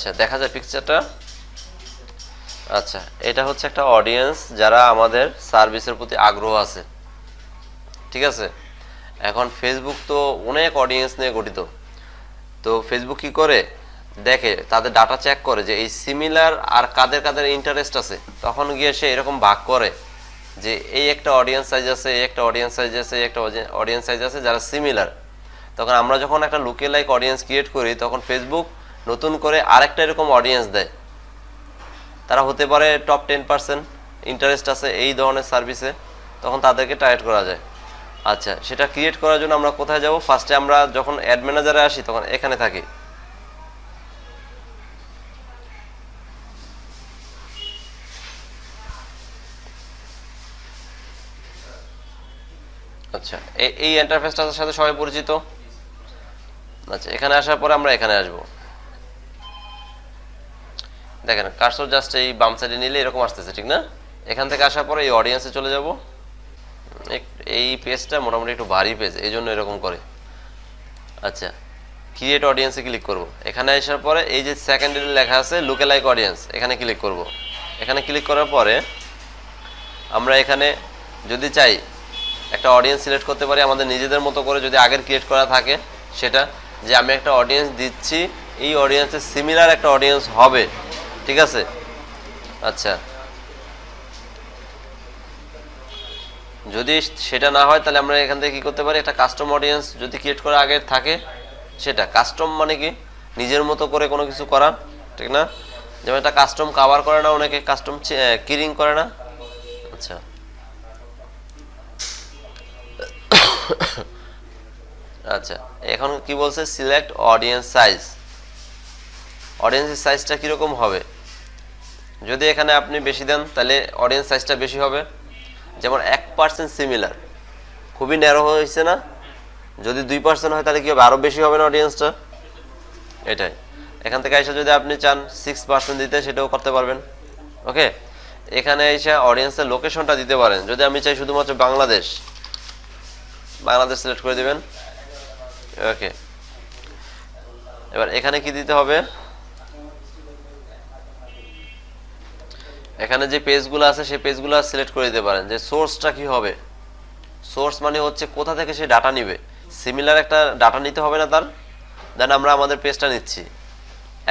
আচ্ছা দেখা যায় পিকচারটা। আচ্ছা এটা হচ্ছে একটা অডিয়েন্স যারা আমাদের সার্ভিসের প্রতি আগ্রহ আছে, ঠিক আছে। এখন ফেসবুক তো অনেক অডিয়েন্স নিয়ে গঠিত। তো ফেসবুক কি করে দেখে, তাদের ডাটা চেক করে যে এই সিমিলার আর কাদের কাদের ইন্টারেস্ট আছে, তখন গিয়ে সে এরকম ভাগ করে যে এই একটা অডিয়েন্স সাইজ আছে, এই একটা অডিয়েন্স সাইজ আছে, এই একটা অডিয়েন্স সাইজ আছে যারা সিমিলার। তখন আমরা যখন একটা লুকে লাইক অডিয়েন্স ক্রিয়েট করি তখন ফেসবুক নতুন করে আরেকটা এরকম অডিয়েন্স দেয়। তারা হতে পারে টপ 10% ইন্টারেস্ট আছে এই ধরনের সার্ভিসে, তখন তাদেরকে টার্গেট করা যায়। আচ্ছা সেটা ক্রিয়েট করার জন্য আমরা কোথায় যাব? ফার্স্টে আমরা যখন অ্যাড ম্যানেজারে আসি তখন এখানে থাকি। আচ্ছা এই ইন্টারফেসটার সাথে সবাই পরিচিত। আচ্ছা এখানে আসার পরে আমরা এখানে আসব। দেখেন কার্সর জাস্ট এই বাম সাইডে নিলে এরকম আসতেছে, ঠিক না? এখান থেকে আসার পরে এই অডিয়েন্সে চলে যাব। এই পেজটা মোটামুটি একটু ভারী পেজ, এই জন্য এরকম করে। আচ্ছা ক্রিয়েট অডিয়েন্সে ক্লিক করব। এখানে আসার পরে এই যে সেকেন্ডারি লেখা আছে লুকে লাইক অডিয়েন্স, এখানে ক্লিক করব। এখানে ক্লিক করার পরে আমরা এখানে যদি চাই একটা অডিয়েন্স সিলেক্ট করতে পারি আমাদের নিজেদের মতো করে, যদি আগের ক্রিয়েট করা থাকে সেটা, যে আমি একটা অডিয়েন্স দিচ্ছি, এই অডিয়েন্সের সিমিলার একটা অডিয়েন্স হবে, ঠিক আছে। আচ্ছা যদি সেটা না হয় তাহলে আমরা এখান থেকে কি করতে পারি, একটা কাস্টম অডিয়েন্স যদি ক্রিয়েট করা আগে থাকে, সেটা কাস্টম মানে কি নিজের মতো করে কোনো কিছু করা, ঠিক না? যেমন একটা কাস্টম কভার করে না অনেকে, কাস্টম কিরিং করে না। আচ্ছা আচ্ছা এখন কি বলছে, সিলেক্ট অডিয়েন্স সাইজ। অডিয়েন্সের সাইজটা কিরকম হবে? যদি এখানে আপনি বেশি দেন তাহলে অডিয়েন্স সাইজটা বেশি হবে। যেমন 1% সিমিলার, খুবই ন্যারো হয়েছে না? যদি 2% হয় তাহলে কি হবে, আরো বেশি হবে না অডিয়েন্সটা? এটাই। এখান থেকে এসে যদি আপনি চান 6% দিতে সেটাও করতে পারবেন। ওকে, এখানে এসে অডিয়েন্সের লোকেশনটা দিতে পারেন। যদি আমি চাই শুধুমাত্র বাংলাদেশ, বাংলাদেশ সিলেক্ট করে দিবেন। ওকে, এবার এখানে কি দিতে হবে, এখানে যে পেজগুলো আছে সেই পেজগুলো সিলেক্ট করে দিতে পারেন যে সোর্সটা কি হবে। সোর্স মানে হচ্ছে কোথা থেকে সে ডাটা নিবে, সিমিলার একটা ডাটা নিতে হবে না তার। দেন আমরা আমাদের পেজটা নিচ্ছি।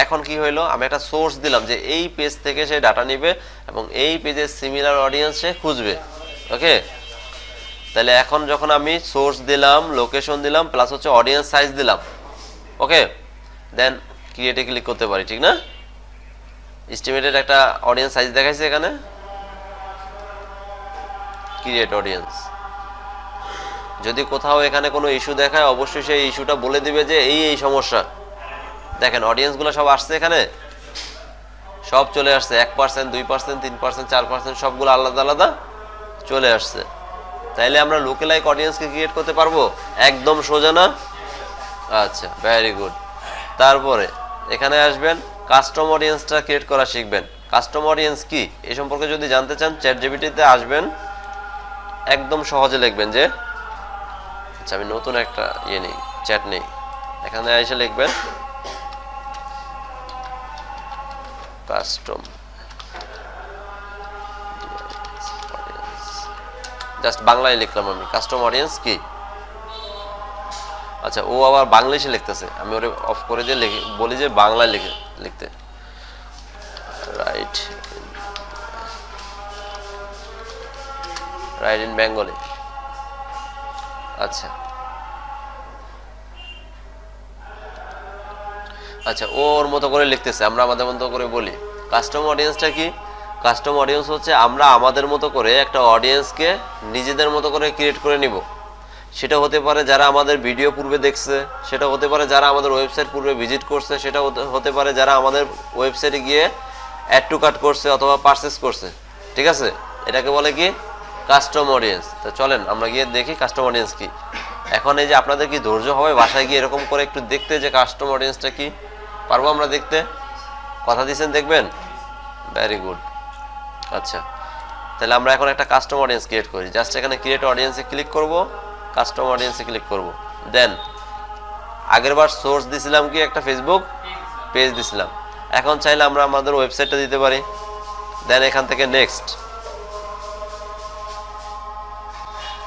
এখন কি হইলো, আমি একটা সোর্স দিলাম যে এই পেজ থেকে সে ডাটা নিবে এবং এই পেজের সিমিলার অডিয়েন্স সে খুঁজবে। ওকে, তাহলে এখন যখন আমি সোর্স দিলাম, লোকেশন দিলাম, প্লাস হচ্ছে অডিয়েন্স সাইজ দিলাম, ওকে, দেন ক্রিয়েটে ক্লিক করতে পারি, ঠিক না? এস্টিমেটেড একটা অডিয়েন্স সাইজ দেখাইছে এখানে, ক্রিয়েট অডিয়েন্স। যদি কোথাও এখানে কোনো ইস্যু দেখায় অবশ্যই সেই ইস্যুটা বলে দিবে যে এই সমস্যা। দেখেন অডিয়েন্সগুলো সব আসছে, এখানে সব চলে আসছে, 1%, 2%, 3%, 4% সবগুলো আলাদা আলাদা চলে আসছে। তাইলে আমরা লুকে লাইক অডিয়েন্সকে ক্রিয়েট করতে পারবো, একদম সোজা না? আচ্ছা ভেরি গুড। তারপরে এখানে আসবেন, কাস্টম অডিয়েন্সটা ক্রিয়েট করা শিখবেন। কাস্টম অডিয়েন্স কি এই সম্পর্কে যদি জানতে চান চ্যাটজিপিটিতে আসবেন, একদম সহজে লিখবেন যে, আচ্ছা আমি নতুন একটা নেই, চ্যাট নেই, এখানে এসে লিখবেন কাস্টম, জাস্ট বাংলায় লিখলাম আমি কাস্টম অডিয়েন্স কি। আচ্ছা ও আবার বাংলিশে লিখতেছে, আমি ওরে অফ করে দিয়ে বলি যে বাংলায় লিখতে। Right in Bengali. আচ্ছা আচ্ছা ও ওর মতো করে লিখতেছে, আমরা আমাদের মতো করে বলি। কাস্টম অডিয়েন্সটা কি? কাস্টম অডিয়েন্স হচ্ছে আমরা আমাদের মতো করে একটা অডিয়েন্সকে নিজেদের মতো করে ক্রিয়েট করে নিব। সেটা হতে পারে যারা আমাদের ভিডিও পূর্বে দেখছে, সেটা হতে পারে যারা আমাদের ওয়েবসাইট পূর্বে ভিজিট করছে, সেটা হতে পারে যারা আমাদের ওয়েবসাইটে গিয়ে অ্যাড টু কার্ট করছে অথবা পারচেস করছে, ঠিক আছে। এটাকে বলে কি, কাস্টম অডিয়েন্স। তো চলেন আমরা গিয়ে দেখি কাস্টম অডিয়েন্স কি। এখন এই যে আপনাদের কি ধৈর্য হবে বাসায় গিয়ে এরকম করে একটু দেখতে যে কাস্টম অডিয়েন্সটা কি? পারবো আমরা দেখতে? কথা দিয়েছেন দেখবেন? Very good. আচ্ছা তাহলে আমরা এখন একটা কাস্টম অডিয়েন্স ক্রিয়েট করি। জাস্ট এখানে ক্রিয়েট অডিয়েন্সে ক্লিক করব, কাস্টম অডিয়েন্সে ক্লিক করব। দেন আগেরবার সোর্স দিছিলাম কি, একটা ফেসবুক পেজ দিছিলাম, এখন চাইলে আমরা আমাদের ওয়েবসাইটটা দিতে পারি, দেন এখান থেকে নেক্সট।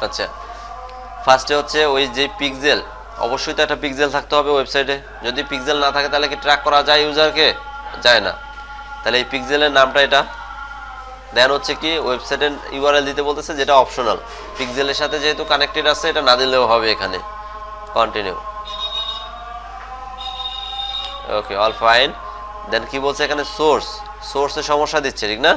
আচ্ছা, ফার্স্টে হচ্ছে ওই যে পিক্সেল, অবশ্যই তো একটা পিক্সেল থাকতে হবে ওয়েবসাইটে। যদি পিক্সেল না থাকে তাহলে কি ট্র্যাক করা যায় ইউজারকে? যায় না। তাহলে এই পিক্সেলের নামটা এটা। দেন হচ্ছে কি ওয়েবসাইটের ইউআরএল দিতে বলতেছে, যেটা অপশনাল, পিক্সেলের সাথে যেহেতু কানেক্টেড আছে এটা না দিলেও হবে। এখানে কন্টিনিউ, ওকে, অল ফাইন। দেন কি বলছে এখানে, সোর্সে সমস্যা দিচ্ছে, ঠিক না?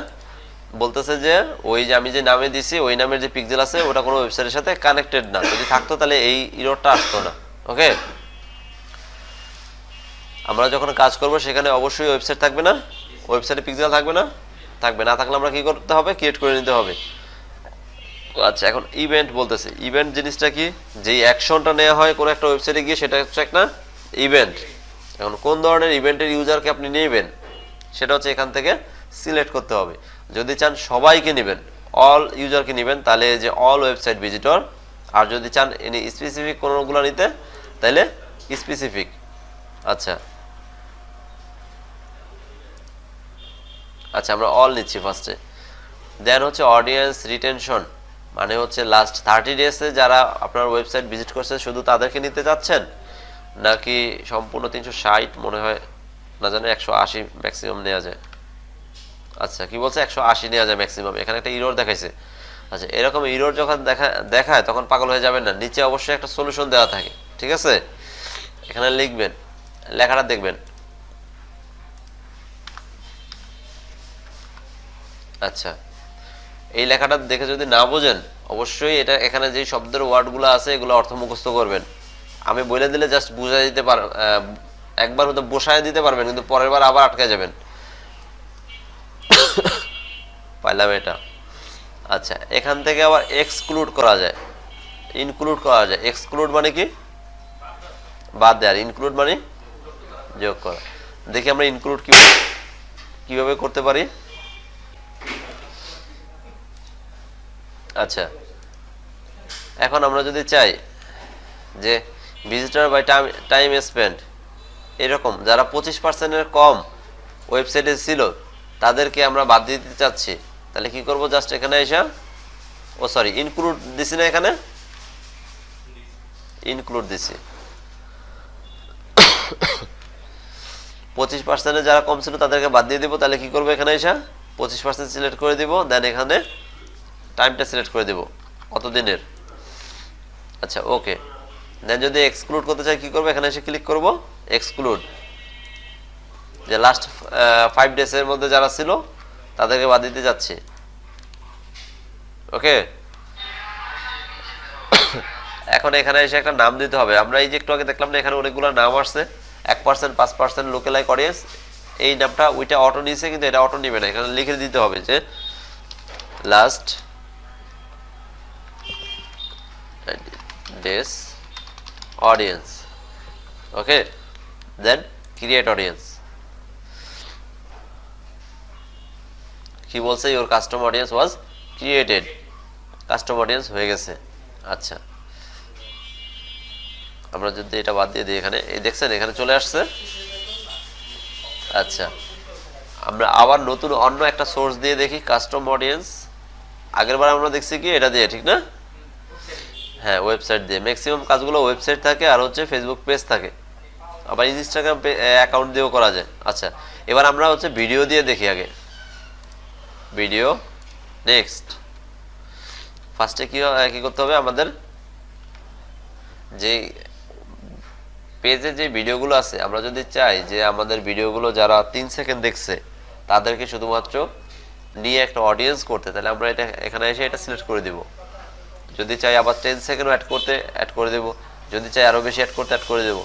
বলতেছে যে ওই যে আমি যে নামে দিছি ওই নামের যে পিক্সেল আছে ওটা কোনো ওয়েবসাইটের সাথে কানেক্টেড না, যদি থাকতো তাহলে এই এররটা আসতো না। ওকে, আমরা যখন কাজ করব সেখানে অবশ্যই ওয়েবসাইট থাকবে না, ওয়েবসাইটে পিক্সেল থাকবে না, থাকবে না থাকলে আমরা কি করতে হবে, ক্রিয়েট করে নিতে হবে। আচ্ছা, এখন ইভেন্ট বলতেছে, ইভেন্ট জিনিসটা কি, যেই অ্যাকশনটা নেওয়া হয় কোনো একটা ওয়েবসাইটে গিয়ে সেটা হচ্ছে একটা ইভেন্ট। এখন কোন ধরনের ইভেন্টের ইউজারকে আপনি নেবেন সেটা হচ্ছে এখান থেকে সিলেক্ট করতে হবে। যদি চান সবাইকে নেবেন, অল ইউজারকে নেবেন, তাহলে যে অল ওয়েবসাইট ভিজিটর। আর যদি চান এনি স্পেসিফিক কোনোগুলো নিতে তাহলে স্পেসিফিক। আচ্ছা আচ্ছা, আমরা অল নিচ্ছি ফার্স্টে। দেন হচ্ছে অডিয়েন্স রিটেনশন, মানে হচ্ছে লাস্ট 30 ডেজে যারা আপনার ওয়েবসাইট ভিজিট করছে শুধু তাদেরকে নিতে চাচ্ছেন, নাকি সম্পূর্ণ 360 মনে হয়, না জানি 180 ম্যাক্সিমাম নেওয়া যায়। আচ্ছা, কি বলছে 180 নেওয়া যায় ম্যাক্সিমাম, এখানে একটা ইরর দেখাইছে। আচ্ছা, এরকম ইরর যখন দেখায় তখন পাগল হয়ে যাবেন না, নিচে অবশ্যই একটা সলিউশন দেওয়া থাকে, ঠিক আছে? এখানে লিখবেন, লেখাটা দেখবেন। আচ্ছা, এই লেখাটা দেখে যদি না বোঝেন অবশ্যই এটা এখানে যে শব্দের ওয়ার্ডগুলো আছে এগুলো অর্থ মুখস্থ করবেন। আমি বলে দিলে জাস্ট বুঝাই দিতে পার, একবার হয়তো বসায় দিতে পারবেন, কিন্তু পরের বার আবার আটকে যাবেন। পাইলাম এটা। আচ্ছা, এখান থেকে আবার এক্সক্লুড করা যায়, ইনক্লুড করা যায়। এক্সক্লুড মানে কি, বাদ দেয়, আর ইনক্লুড মানে যোগ করা। দেখি আমরা ইনক্লুড কিভাবে করতে পারি। আচ্ছা, এখন আমরা যদি চাই যে ভিজিটর বাই টাইম স্পেন্ড, এরকম যারা 25%-এর কম ওয়েবসাইটে ছিল তাদেরকে আমরা বাদ দিতে চাচ্ছি, তাহলে কি করব, জাস্ট এখানে এসে, ও সরি ইনক্লুড দিছি না, এখানে ইনক্লুড দিছি। 25%-এ যারা কম ছিল তাদেরকে বাদ দিয়ে দিব, তাহলে কি করবো, এখানে এসে 25% সিলেক্ট করে দিব, দেন এখানে টাইমটা সিলেক্ট করে দিব কত দিনের। আচ্ছা, ওকে। দেন যদি এক্সক্লুড করতে চাই কি করবো, এখানে এসে ক্লিক করব এক্সক্লুড, যে লাস্ট 5 ডেজের মধ্যে যারা ছিল তাদেরকে বাদ দিতে যাচ্ছি। ওকে, এখন এখানে এসে একটা নাম দিতে হবে। আমরা এই যে একটু আগে দেখলাম না, এখানে অনেকগুলো নাম আসছে, 1%, 5% লোকালাইক অডিয়েন্স, এই নামটা ওইটা অটো নিয়েছে, কিন্তু এটা অটো নিবে না। এখানে লিখে দিতে হবে যে লাস্ট ডেজ অডিয়েন্স। ওকে, দেন ক্রিয়েট অডিয়েন্স। কি বলছে, your custom audience was created, custom audience হয়ে গেছে। আচ্ছা, আমরা যদি এটা বাদ দিয়ে দিই, এখানে এই দেখছেন এখানে চলে আসছে। আচ্ছা, আমরা আবার নতুন অন্য একটা সোর্স দিয়ে দেখি, কাস্টম অডিয়েন্স। আগেরবার আমরা দেখছি কি এটা দিয়ে, ঠিক না? হ্যাঁ, ওয়েবসাইট দিয়ে ম্যাক্সিমাম কাজগুলো ওয়েবসাইট থাকে, আর হচ্ছে ফেসবুক পেজ থাকে, আবার ইনস্টাগ্রাম অ্যাকাউন্ট দিয়েও করা যায়। আচ্ছা, এবার আমরা হচ্ছে ভিডিও দিয়ে দেখি আগে, ভিডিও নেক্সট। ফার্স্টে কি করতে হবে, আমাদের যে পেজে যে ভিডিওগুলো আছে, আমরা যদি চাই যে আমাদের ভিডিওগুলো যারা 3 সেকেন্ড দেখছে তাদেরকে শুধুমাত্র নিয়ে একটা অডিয়েন্স করতে, তাহলে আমরা এটা এখানে এসে এটা সিলেক্ট করে দিব। যদি চাই আবার 10 সেকেন্ড অ্যাড করতে, অ্যাড করে দেব। যদি চাই আরো বেশি অ্যাড করতে, অ্যাড করে দেব।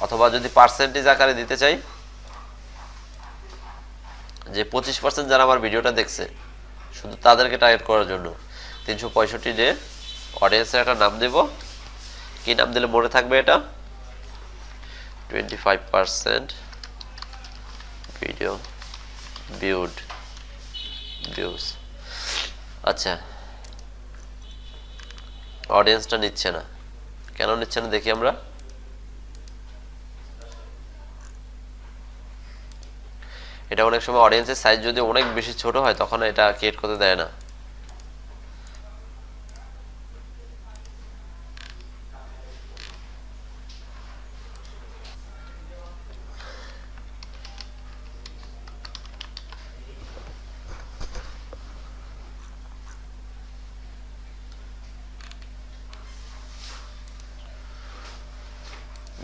অথবা যদি পার্সেন্টেজ আকারে দিতে চাই, যে 25% যারা আমার ভিডিওটা দেখছে শুধু তাদেরকে টার্গেট করার জন্য 365 ডে অডিয়েন্সের একটা নাম দেব। কি নাম দিলে মনে থাকবে, এটা 25% ভিডিও ভিউজ। আচ্ছা, অডিয়েন্সটা নিচ্ছে না, কেন নিচ্ছে না দেখি আমরা। এটা অনেক সময় অডিয়েন্সের সাইজ যদি অনেক বেশি ছোট হয় তখন এটা ক্রিয়েট করতে দেয় না।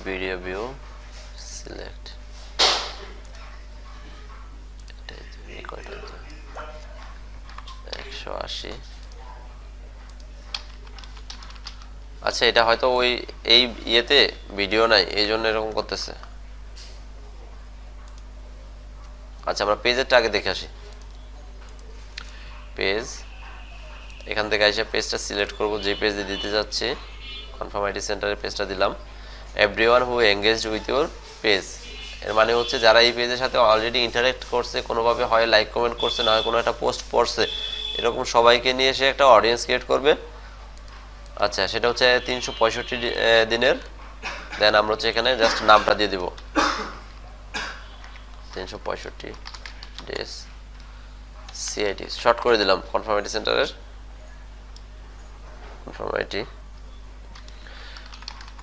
ভিডিও ভিউ সিলেক্ট, কয়টা 180। আচ্ছা এটা হয়তো ওই এই ইয়েতে ভিডিও নাই এই জন্য এরকম করতেছে। আচ্ছা আমরা পেজেরটা আগে দেখে আসি। পেজ, এখান থেকে এসে পেজটা সিলেক্ট করব, যে পেজে দিতে যাচ্ছি। কনফার্ম আইডি সেন্টারের পেজটা দিলাম। Everyone who engaged with your page, এর মানে হচ্ছে যারা এই পেজের সাথে অলরেডি ইন্টারেক্ট করছে, কোনোভাবে হয় লাইক কমেন্ট করছে, না হয় কোনো একটা পোস্ট পড়ছে, এরকম সবাইকে নিয়ে এসে একটা অডিয়েন্স ক্রিয়েট করবে। আচ্ছা সেটা হচ্ছে 365 দিনের। দেন আমরা হচ্ছে এখানে জাস্ট নামটা দিয়ে দিব, 365 ডেজ সিআইটি শর্ট করে দিলাম। কনফার্ম আইডি সেন্টারের কনফার্ম আইডি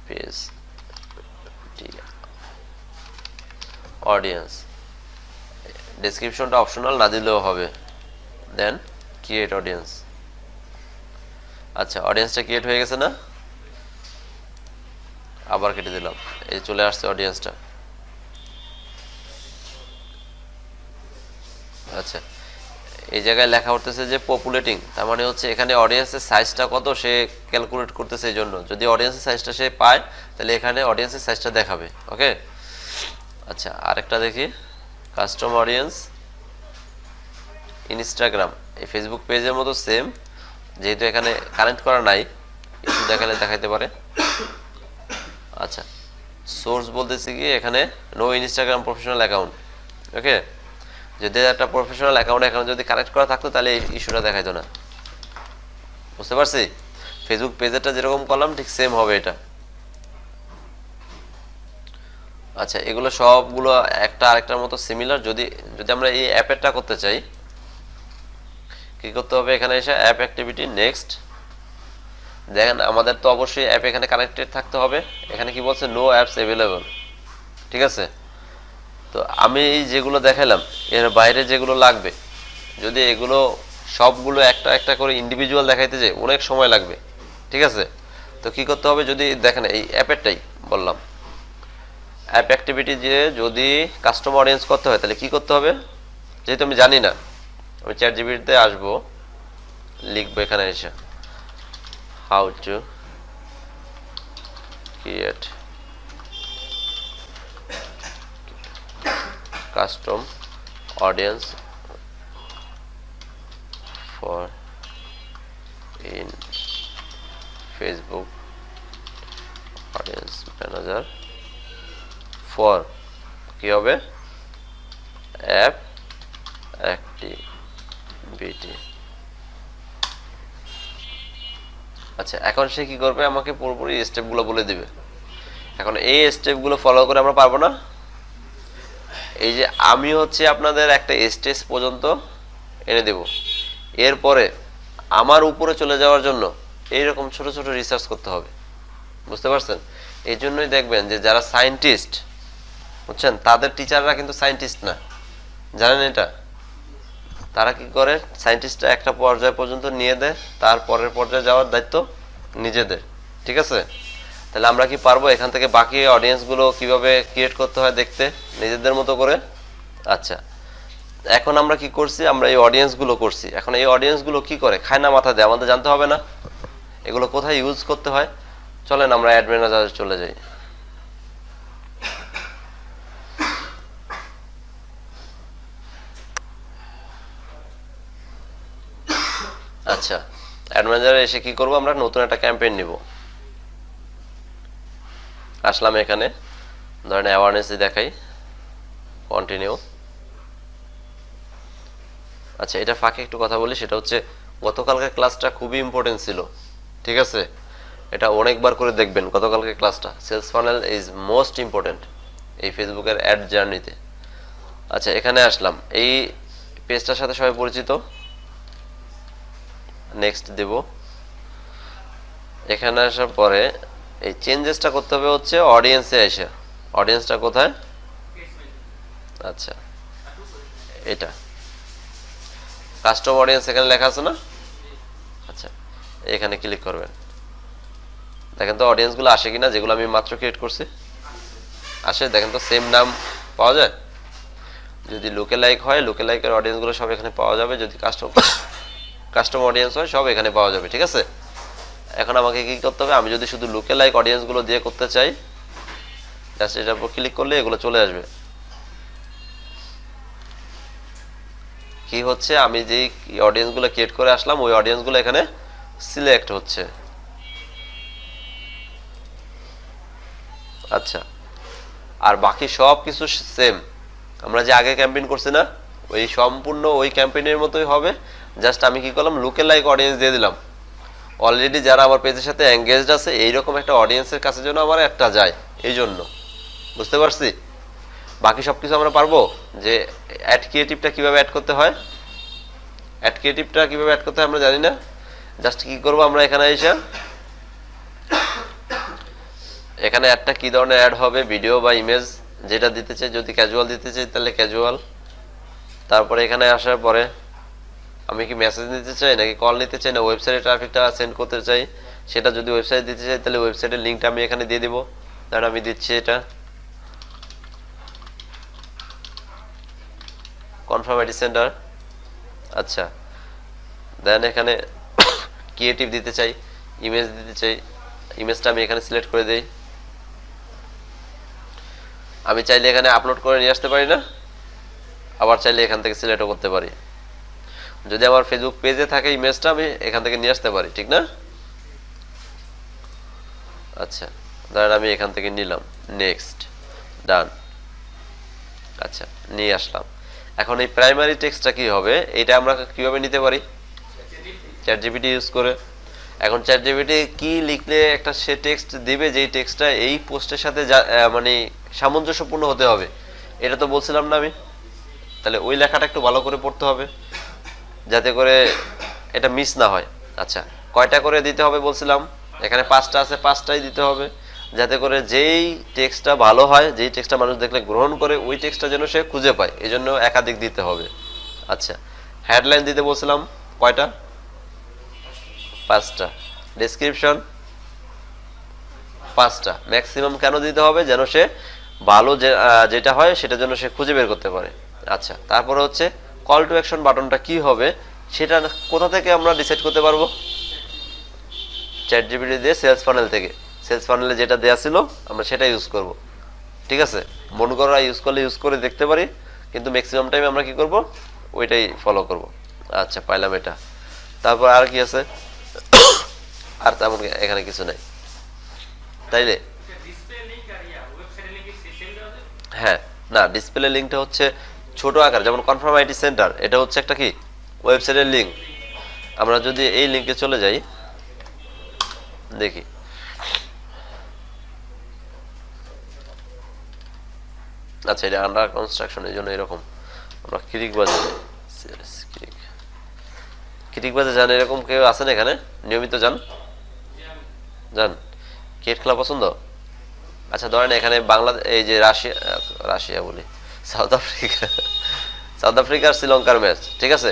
পেজ অডিয়েন্স, ডেসক্রিপশনটা অপশনাল না দিলেও হবে। Then create audience. আচ্ছা অডিয়েন্সটা ক্রিয়েট হয়ে গেছে না, আবার কেটে দিলাম, এই চলে আসছে অডিয়েন্সটা। আচ্ছা এই জায়গায় লেখা উঠতেছে যে পপুলেটিং, তার মানে হচ্ছে এখানে অডিয়েন্সের সাইজটা কত সে ক্যালকুলেট করতেছে। এই জন্য যদি অডিয়েন্সের সাইজটা সে পায় তাহলে এখানে অডিয়েন্সের সাইজটা দেখাবে। ওকে আচ্ছা আরেকটা দেখি, কাস্টম অডিয়েন্স ইনস্টাগ্রাম, এই ফেসবুক পেজের মতো সেম, যেহেতু এখানে কানেক্ট করা নাই একটু দেখালে দেখাইতে পারে। আচ্ছা সোর্স বলতেছি কি এখানে নো ইনস্টাগ্রাম প্রফেশনাল অ্যাকাউন্ট। ওকে যদি একটা প্রফেশনাল অ্যাকাউন্ট এখানে যদি কানেক্ট করা থাকতো তাহলে এই ইস্যুটা দেখাইতো না। বুঝতে পারছি? ফেসবুক পেজেরটা যেরকম করলাম ঠিক সেম হবে এটা। আচ্ছা এগুলো সবগুলো একটা আরেকটার মতো সিমিলার। যদি আমরা এই অ্যাপেরটা করতে চাই কি করতে হবে, এখানে এসে অ্যাপ অ্যাক্টিভিটি নেক্সট। দেখেন আমাদের তো অবশ্যই অ্যাপ এখানে কানেক্টেড থাকতে হবে। এখানে কি বলছে নো অ্যাপস অ্যাভেলেবল, ঠিক আছে। তো আমি এই যেগুলো দেখালাম এর বাইরে যেগুলো লাগবে, যদি এগুলো সবগুলো একটা একটা করে ইন্ডিভিজুয়াল দেখাইতে যাই অনেক সময় লাগবে, ঠিক আছে। তো কি করতে হবে, যদি দেখেন এই অ্যাপেরটাই বললাম অ্যাপ অ্যাক্টিভিটি, যে যদি কাস্টম অডিয়েন্স করতে হয় তাহলে কি করতে হবে, যেহেতু আমি জানি না আমি চ্যাট জিপিটিতে আসবো, লিখবো এখানে এসে how to create custom audience for in Facebook audience manager for কি হবে অ্যাপ অ্যাক্টিভিটি। আচ্ছা এখন সে কি করবে, আমাকে পুরোপুরি স্টেপগুলো বলে দিবে। এখন এই স্টেপগুলো ফলো করে আমরা পারবো না। এই যে আমি হচ্ছে আপনাদের একটা স্টেজ পর্যন্ত এনে দেব, এরপরে আমার উপরে চলে যাওয়ার জন্য এইরকম ছোট ছোট রিসার্চ করতে হবে। বুঝতে পারছেন? এই জন্যই দেখবেন যে যারা সায়েন্টিস্ট বুঝছেন তাদের টিচাররা কিন্তু সায়েন্টিস্ট না, জানেন এটা। তারা কি করে, সায়েন্টিস্টরা একটা পর্যায় পর্যন্ত নিয়ে দেয়, তার পরের পর্যায়ে যাওয়ার দায়িত্ব নিজেদের, ঠিক আছে। তাহলে আমরা কি পারবো এখান থেকে বাকি অডিয়েন্সগুলো কিভাবে ক্রিয়েট করতে হয় দেখতে নিজেদের মতো করে? আচ্ছা এখন আমরা কি করছি, আমরা এই অডিয়েন্সগুলো করছি। এখন এই অডিয়েন্সগুলো কি করে, খায় না মাথা দেয়, আমাদের জানতে হবে না এগুলো কোথায় ইউজ করতে হয়। চলেন আমরা অ্যাড ম্যানেজারে চলে যাই। আচ্ছা অ্যাড ম্যানেজারে এসে কি করব, আমরা নতুন একটা ক্যাম্পেইন নিব। আসলাম এখানে, ধরেন অ্যাওয়ারনেস দেখাই, কন্টিনিউ। আচ্ছা এটা ফাঁকে একটু কথা বলি, সেটা হচ্ছে গতকালকের ক্লাসটা খুবই ইম্পর্টেন্ট ছিল, ঠিক আছে। এটা অনেকবার করে দেখবেন গতকালকের ক্লাসটা। Sales funnel is most important এই ফেসবুকের অ্যাড জার্নিতে। আচ্ছা এখানে আসলাম, এই পেজটার সাথে সবাই পরিচিত, নেক্সট দেব। এখানে আসার পরে এই চেঞ্জেসটা করতে হবে হচ্ছে অডিয়েন্সে এসে। অডিয়েন্সটা কোথায়? আচ্ছা এটা কাস্টম অডিয়েন্স এখানে লেখা আছে না? আচ্ছা এখানে ক্লিক করবেন, দেখেন তো অডিয়েন্সগুলো আসে কিনা, যেগুলো আমি মাত্র ক্রিয়েট করছি আসে, দেখেন তো সেম নাম পাওয়া যায়। যদি লোকে লাইক হয়, লোকে লাইকের অডিয়েন্সগুলো সব এখানে পাওয়া যাবে, যদি কাস্টম অডিয়েন্স হয় সব এখানে পাওয়া যাবে, ঠিক আছে। এখন আমাকে কি করতে হবে, আমি যদি শুধু লোকে লাইক অডিয়েন্সগুলো দিয়ে করতে চাই, জাস্ট এটার উপর ক্লিক করলে এগুলো চলে আসবে। কি হচ্ছে, আমি যেই অডিয়েন্সগুলো ক্রিয়েট করে আসলাম ওই অডিয়েন্সগুলো এখানে সিলেক্ট হচ্ছে। আচ্ছা আর বাকি সব কিছু সেম, আমরা যে আগে ক্যাম্পেইন করছি না, ওই সম্পূর্ণ ওই ক্যাম্পেইনের মতোই হবে। জাস্ট আমি কি করলাম, লোকে লাইক অডিয়েন্স দিয়ে দিলাম। অলরেডি যারা আমার পেজের সাথে এঙ্গেজড আছে এইরকম একটা অডিয়েন্সের কাছে যেন আমার একটা যায়, এই জন্য। বুঝতে পারছি? বাকি সব কিছু আমরা পারবো। যে অ্যাড ক্রিয়েটিভটা কিভাবে অ্যাড করতে হয়, অ্যাড ক্রিয়েটিভটা কিভাবে অ্যাড করতে হয় আমরা জানি না। জাস্ট কি করব, আমরা এখানে এসে এখানে অ্যাডটা কি ধরনের অ্যাড হবে, ভিডিও বা ইমেজ যেটা দিতে চাই, যদি ক্যাজুয়াল দিতে চাই তাহলে ক্যাজুয়াল। তারপরে এখানে আসার পরে আমি কি মেসেজ নিতে চাই নাকি কল নিতে চাই না ওয়েবসাইটে ট্রাফিকটা সেন্ড করতে চাই, সেটা যদি ওয়েবসাইট দিতে চাই তাহলে ওয়েবসাইটের লিঙ্কটা আমি এখানে দিয়ে দিব। ধরেন আমি দিচ্ছি এটা কনফার্ম আইডি সেন্টার। আচ্ছা দেন এখানে ক্রিয়েটিভ দিতে চাই, ইমেজ দিতে চাই, ইমেজটা আমি এখানে সিলেক্ট করে দেই। আমি চাইলে এখানে আপলোড করে নিয়ে আসতে পারি না, আবার চাইলে এখান থেকে সিলেক্টও করতে পারি। যদি আমার ফেসবুক পেজে থাকে ইমেজটা আমি এখান থেকে নিয়ে আসতে পারি, ঠিক না? আচ্ছা ধরেন আমি এখান থেকে নিলাম, নেক্সট, ডান। আচ্ছা নিয়ে আসলাম। এখন এই প্রাইমারি টেক্সটটা কি হবে, এটা আমরা কিভাবে নিতে পারি? চ্যাট জিপিটি ইউজ করে। এখন চ্যাট জিপিটি কি লিখলে একটা সে টেক্সট দিবে যেই টেক্সটটা এই পোস্টের সাথে মানে সামঞ্জস্যপূর্ণ হতে হবে, এটা তো বলছিলাম না আমি। তাহলে ওই লেখাটা একটু ভালো করে পড়তে হবে যাতে করে এটা মিস না হয়। আচ্ছা কয়টা করে দিতে হবে বলছিলাম, এখানে 5টা আছে, 5টাই দিতে হবে, যাতে করে যেই টেক্সটটা ভালো হয়, যেই টেক্সটটা মানুষ দেখলে গ্রহণ করে, ওই টেক্সটটা যেন সে খুঁজে পায়, এই জন্য একাধিক দিতে হবে। আচ্ছা হেডলাইন দিতে বলছিলাম, কয়টা? 5টা। ডেসক্রিপশন 5টা। ম্যাক্সিমাম কেন দিতে হবে, যেন সে ভালো যেটা হয় সেটা যেন সে খুঁজে বের করতে পারে। আচ্ছা তারপরে হচ্ছে কল টু অ্যাকশন বাটনটা কি হবে, সেটা কোথা থেকে আমরা ডিসাইড করতে পারবো? চ্যাট জিপিটি দিয়ে সেলস ফানেল থেকে। সেলস ফানেলে যেটা দেয়া ছিল আমরা সেটা ইউজ করব, ঠিক আছে। মন করা ইউজ করলে ইউজ করে দেখতে পারি, কিন্তু ম্যাক্সিমাম টাইম আমরা কি করব, ওইটাই ফলো করব। আচ্ছা পাইলাম এটা। তারপর আর কি আছে? আর তেমন এখানে কিছু নাই, তাইলে হ্যাঁ না, ডিসপ্লে লিঙ্কটা হচ্ছে ছোট আকার, যেমন কনফার্ম আইটি সেন্টার এটা হচ্ছে একটা কি ওয়েবসাইটের লিঙ্ক। আমরা যদি এই লিঙ্কে চলে যাই, দেখি আচ্ছা এটা আন্ডার কনস্ট্রাকশন, এই জন্য এরকম। আমরা ক্রিকবাজে যান, এরকম কেউ আছেন এখানে নিয়মিত যান? যান ক্রিকেট খেলা পছন্দ? আচ্ছা ধরেন এখানে বাংলাদেশ, এই যে রাশিয়া বলি, সাউথ আফ্রিকার শ্রীলঙ্কার ম্যাচ, ঠিক আছে।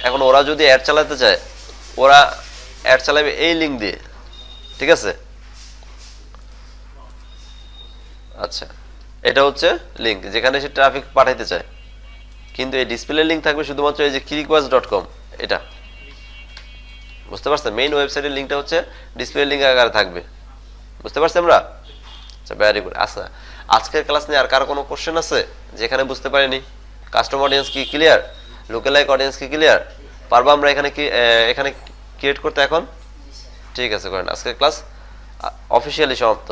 এখন ওরা যদি অ্যাড চালাতে চায়, ওরা অ্যাড চালাবে এই লিঙ্ক দিয়ে, ঠিক আছে। আচ্ছা এটা হচ্ছে লিঙ্ক যেখানে সে ট্রাফিক পাঠাইতে চায়, কিন্তু এই ডিসপ্লে লিঙ্ক থাকবে শুধুমাত্র এই যে ক্রিকবাজ.com, এটা বুঝতে পারছেন? মেইন ওয়েবসাইটের লিঙ্কটা হচ্ছে ডিসপ্লে লিঙ্ক আকারে থাকবে, বুঝতে পারছি আমরা? আচ্ছা ভেরি গুড। আচ্ছা আজকের ক্লাস নিয়ে আর কারো কোনো কোশ্চেন আছে যেখানে বুঝতে পারিনি? কাস্টম অডিয়েন্স কি ক্লিয়ার? লোকালাইক অডিয়েন্স কি ক্লিয়ার? পারবো আমরা এখানে কি এখানে ক্রিয়েট করতে এখন? ঠিক আছে করেন। আজকের ক্লাস অফিসিয়ালি সমাপ্ত।